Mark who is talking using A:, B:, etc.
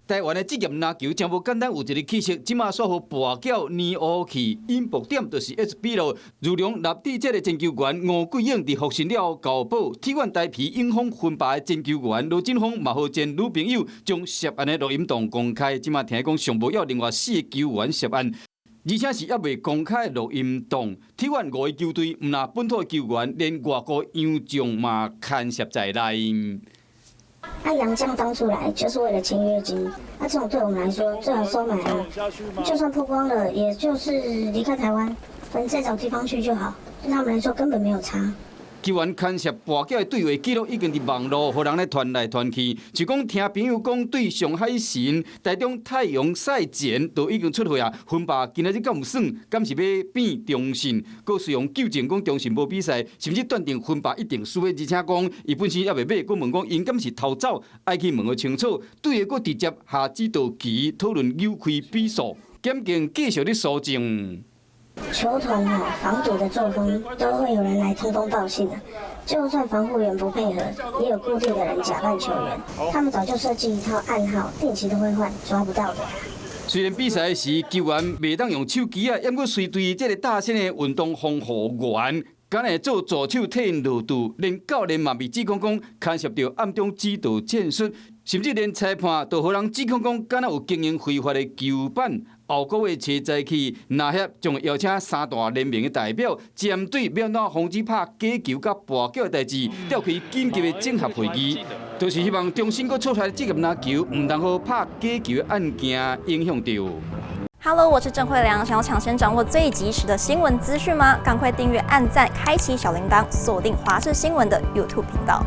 A: 台湾的职业篮球真无简单，有一个气息，即马说好跋筊年乌去，引爆点就是 SB 咯。如龙立地这个前球员吴桂英伫复训了高保，体院台皮英风分霸的前球员罗振峰嘛好见女朋友将涉案的录音档公开，即马听讲上无要另外4个球员涉案。而且是还未公开录音档，体院5个球队唔那本土球员，连外国洋将嘛牵涉在内。
B: 洋将当初来就是为了签约金，这种对我们来说最好收买了，就算曝光了，也就是离开台湾，反正再找地方去就好，对他们来说根本没有差。
A: 球员牵涉跋筊的对话记录已经伫网络，互人咧传来传去。就讲听朋友讲，对上海神、台中太阳赛前都已经出货啊。分霸今仔日敢有算？敢是要变中信？佫使用纠正讲中信无比赛，甚至断定分霸一定输的。而且讲伊本身也未买，佫问讲因敢是偷走，爱去问个清楚。对个佫直接下指导棋讨论扭开比数，检警继续咧搜证。
B: 球团防堵的作风都会有人来通风报信的，就算防护员不配合，也有固定的人假扮球员。他们早就设计一套暗号，定期都会换，抓不到的。
A: 虽然比赛时球员未当用手机啊，也佫随对这个大型的运动防护员，敢会做助手替因落度，连教练嘛被指控讲牵涉到暗中指导战术，甚至连裁判都互人指控讲敢若有经营非法的球板。后个月初早起，篮协将邀请3大联盟的代表，针对要怎防止拍假球甲跋筊的代志，召开紧急的整合会议，就是希望重新佫出台职业篮球，唔通好拍假球的案件影响到。
C: Hello， 我是郑慧良，想要抢先掌握最及时的新闻资讯吗？赶快订阅、按赞、开启小铃铛，锁定华视新闻的 YouTube 频道。